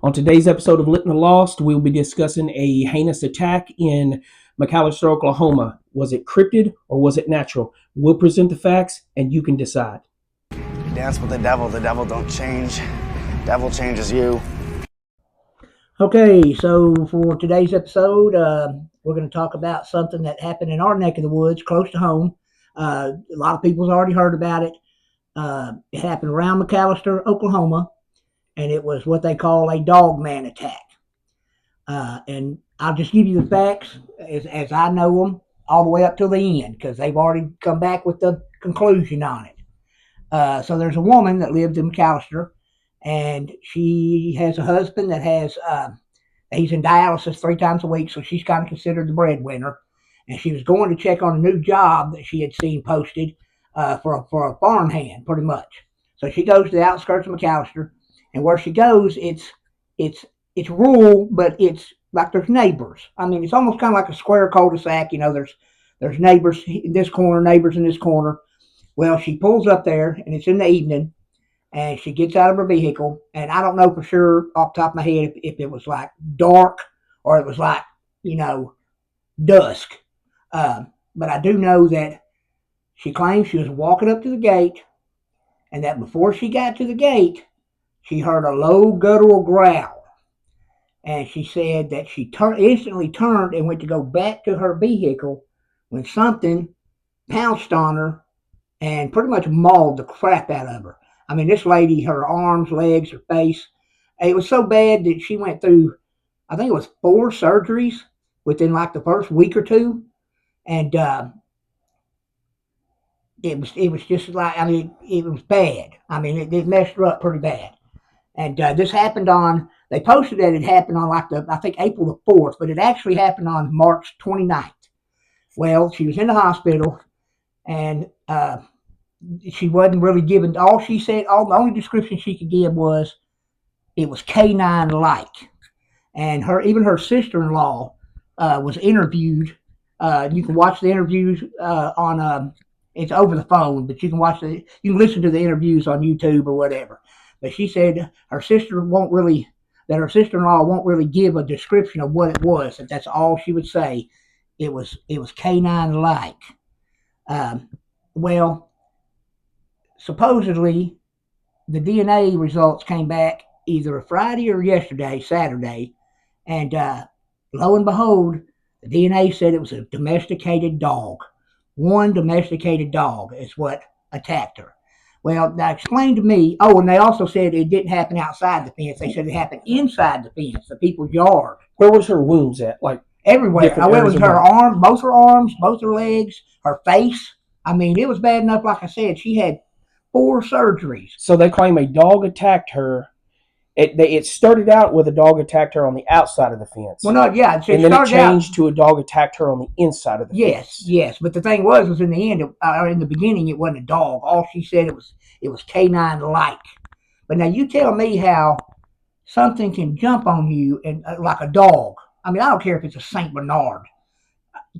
On today's episode of Lit and the Lost, we'll be discussing a heinous attack in McAlester, Oklahoma. Was it cryptid or was it natural? We'll present the facts and you can decide. You dance with the devil don't change. Devil changes you. Okay, so for today's episode, we're going to talk about something that happened in our neck of the woods, close to home. A lot of people's already heard about it. It happened around McAlester, Oklahoma, and it was what they call a Dogman attack. And I'll just give you the facts as I know them all the way up till the end, because they've already come back with the conclusion on it. So there's a woman that lived in McAlester, and she has a husband that has he's in dialysis 3 times a week, so she's kind of considered the breadwinner. And she was going to check on a new job that she had seen posted for a farmhand, pretty much. So she goes to the outskirts of McAlester, and where she goes, it's rural, but it's like there's neighbors. I mean, it's almost kind of like a square cul-de-sac. You know, there's neighbors in this corner, neighbors in this corner. Well, she pulls up there, and it's in the evening, and she gets out of her vehicle, and I don't know for sure off the top of my head if it was like dark or it was like, dusk. But I do know that she claims she was walking up to the gate, and that before she got to the gate, she heard a low guttural growl. And she said that she instantly turned and went to go back to her vehicle when something pounced on her and pretty much mauled the crap out of her. I mean, this lady, her arms, legs, her face, it was so bad that she went through, I think it was 4 surgeries within like the first week or two. And it was just like, I mean, it was bad. I mean, it messed her up pretty bad. And this happened they posted that it happened on I think April the 4th, but it actually happened on March 29th. Well, she was in the hospital, and she wasn't really given, all she said, the only description she could give was it was canine-like. And even her sister-in-law was interviewed. You can watch the interviews on, it's over the phone, but you can listen to the interviews on YouTube or whatever. But she said her sister-in-law won't really give a description of what it was. That's all she would say. It was canine-like. Well, supposedly the DNA results came back either Friday or Saturday, and lo and behold, the DNA said it was a domesticated dog. One domesticated dog is what attacked her. Well, they explained to me, and they also said it didn't happen outside the fence. They said it happened inside the fence, the people's yard. Where was her wounds at? Like everywhere. It was her arms, both her legs, her face. I mean, it was bad enough, like I said, she had 4 surgeries. So they claim a dog attacked her. It started out with a dog attacked her on the outside of the fence. Well, no, yeah. And then it changed to a dog attacked her on the inside of the fence. Yes. But the thing was in the end, in the beginning, it wasn't a dog. All she said it was canine-like. But now you tell me how something can jump on you and like a dog. I mean, I don't care if it's a Saint Bernard.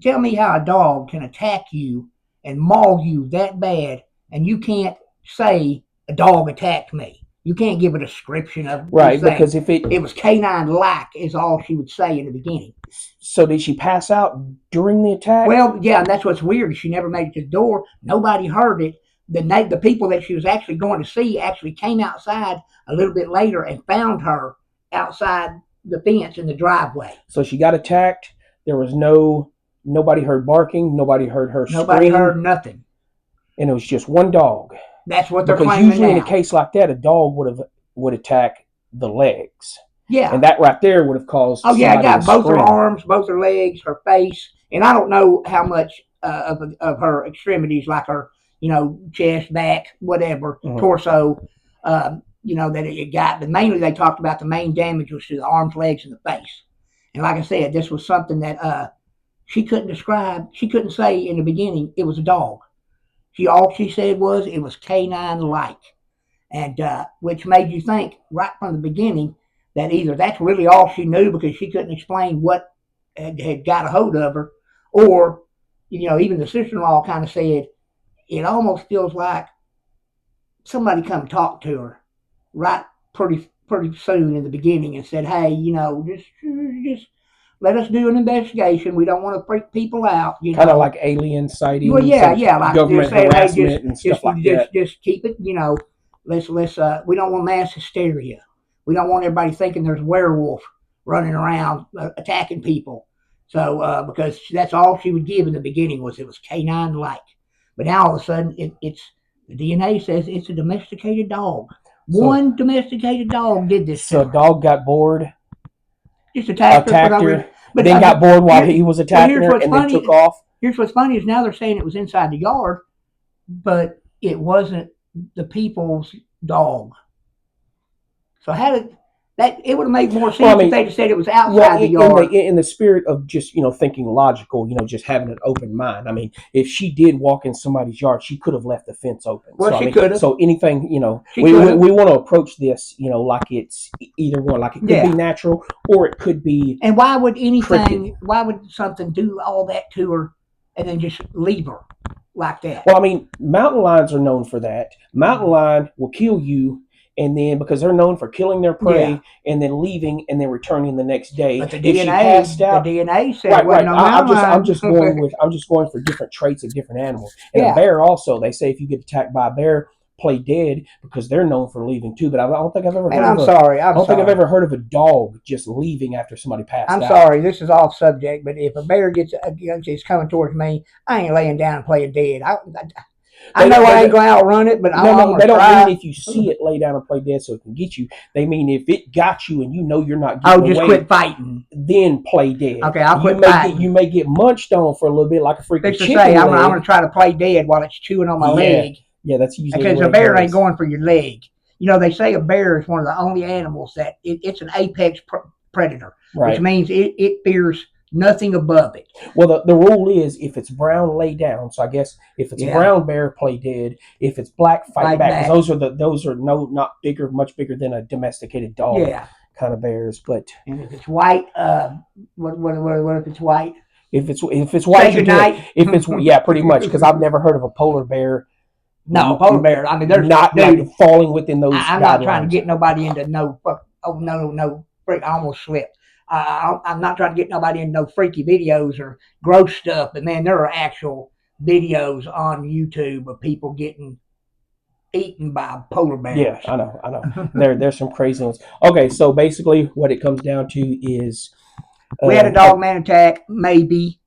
Tell me how a dog can attack you and maul you that bad, and you can't say a dog attacked me. You can't give a description of right, because if it was canine-like is all she would say in the beginning. So did she pass out during the attack? Well, yeah, and that's what's weird. She never made it to the door. Nobody heard it. The people that she was actually going to see actually came outside a little bit later and found her outside the fence in the driveway. So she got attacked. There was nobody heard barking. Nobody heard her scream. Nobody heard nothing. And it was just one dog. That's what they're because claiming usually now. In a case like that, a dog would attack the legs. Yeah. And that right there would have caused. Oh yeah, I got both scream. her arms, both her legs, her face, and I don't know how much of her extremities, like her, chest, back, whatever, torso, that it got. But mainly, they talked about the main damage was to the arms, legs, and the face. And like I said, this was something that she couldn't describe. She couldn't say in the beginning it was a dog. All she said was it was canine-like, and which made you think right from the beginning that either that's really all she knew because she couldn't explain what had got a hold of her, or even the sister-in-law kind of said it almost feels like somebody come talk to her right pretty pretty soon in the beginning and said, "Hey, just let us do an investigation. We don't want to freak people out." Kind of like alien Well, sightings yeah, and yeah, like they're government saying, "Hey, harassment and stuff like that. just keep it. Let's we don't want mass hysteria. We don't want everybody thinking there's a werewolf running around attacking people." So because that's all she would give in the beginning was it was canine like, but now all of a sudden it's the DNA says it's a domesticated dog. One domesticated dog did this to So her. dog got bored, Just attacked her for no reason. but then got bored while he was attacking her, and then took off. Here's what's funny is now they're saying it was inside the yard, but it wasn't the people's dog. So how did that? It would have made more sense if they'd said it was outside the yard. In the spirit of just thinking logical, just having an open mind. I mean, if she did walk in somebody's yard, she could have left the fence open. Well, she could have. So anything, we want to approach this, like it's either one, like it could be natural or it could be. And why would anything? Cryptid. Why would something do all that to her and then just leave her like that? Well, I mean, mountain lions are known for that. Mountain lion will kill you. And then, because they're known for killing their prey and then leaving and then returning the next day. But the DNA said right. I'm just going for different traits of different animals. And a bear also, they say if you get attacked by a bear, play dead because they're known for leaving too. But I don't think I've ever heard. I don't think I've ever heard of a dog just leaving after somebody passed out. I'm sorry, this is off subject, but if a bear is coming towards me, I ain't laying down and playing dead. I know I ain't going to outrun it, but they don't mean if you see it lay down and play dead so it can get you. They mean if it got you and you're not getting away. Just quit fighting. Then play dead. Okay, I'll quit fighting. You may get munched on for a little bit like a freaking chicken leg. I'm going to try to play dead while it's chewing on my leg. Yeah, that's usually because a bear ain't going for your leg. They say a bear is one of the only animals that it's an apex predator, which means it fears nothing above it. Well, the rule is if it's brown, lay down. So I guess if it's brown bear, play dead. If it's black, fight back. Those are not bigger, much bigger than a domesticated dog kind of bears. But and if it's white, what if it's white? If it's white, if it's pretty much because I've never heard of a polar bear. No, polar bear. I mean, there's not falling within those. I'm not trying to get nobody into no. Oh no! I almost slipped. I'm not trying to get nobody into no freaky videos or gross stuff, but man, there are actual videos on YouTube of people getting eaten by polar bears. Yeah, I know. There's some crazy ones. Okay, so basically, what it comes down to is we had a Dogman attack, maybe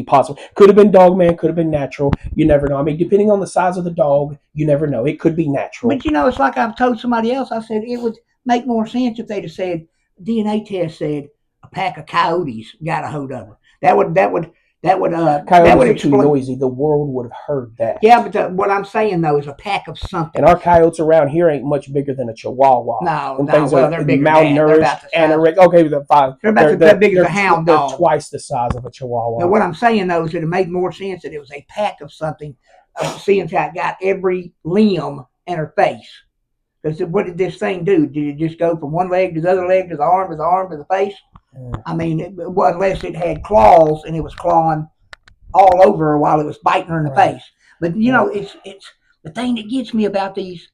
possible. Could have been Dogman, could have been natural. You never know. I mean, depending on the size of the dog, you never know. It could be natural. But it's like I've told somebody else. I said it would make more sense if they'd have said DNA test said a pack of coyotes got a hold of her. That would coyotes are too noisy. The world would have heard that. Yeah, but what I'm saying though is a pack of something. And our coyotes around here ain't much bigger than a Chihuahua. They're bigger. Malnourished, anorexic. Okay, they're big as a hound dog. They're twice the size of a Chihuahua. Now, what I'm saying though is that it made more sense that it was a pack of something. Seeing how it got every limb in her face. Because what did this thing do? Did it just go from one leg to the other leg to the arm to the face? I mean, unless it had claws and it was clawing all over her while it was biting her in the face. But it's the thing that gets me about these.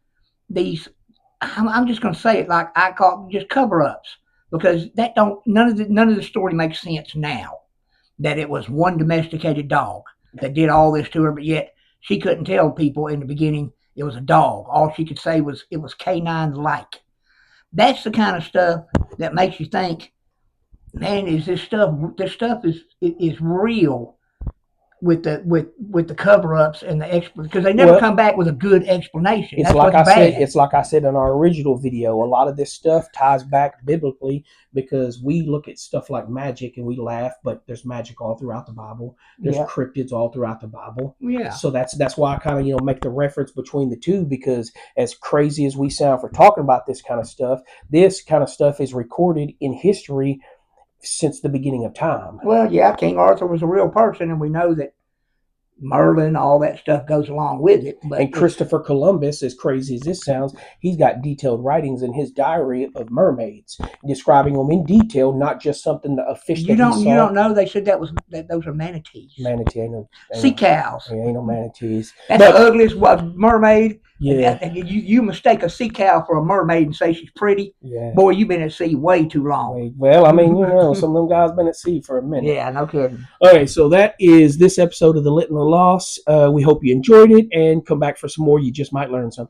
I'm just going to say it like I call just cover-ups because none of the story makes sense now. That it was one domesticated dog that did all this to her, but yet she couldn't tell people in the beginning it was a dog. All she could say was it was canine-like. That's the kind of stuff that makes you think, man, is this stuff is real with the cover-ups and the because they never come back with a good explanation. It's like I said in our original video. A lot of this stuff ties back biblically because we look at stuff like magic and we laugh, but there's magic all throughout the Bible. There's cryptids all throughout the Bible. Yeah. So that's why I kind of make the reference between the two because as crazy as we sound for talking about this kind of stuff is recorded in history since the beginning of time. Well, yeah, King Arthur was a real person, and we know that Merlin, all that stuff goes along with it. And Christopher Columbus, as crazy as this sounds, he's got detailed writings in his diary of mermaids, describing them in detail, not just something a fish that he saw. You don't know? They said that those are manatees. Manatee, ain't no sea cows. Ain't no manatees. That's the ugliest mermaid Yeah. You mistake a sea cow for a mermaid and say she's pretty. Yeah. Boy, you've been at sea way too long. Well, I mean, some of them guys been at sea for a minute. Yeah, no kidding. All right, so that is this episode of The Lit and the Lost. We hope you enjoyed it and come back for some more. You just might learn something.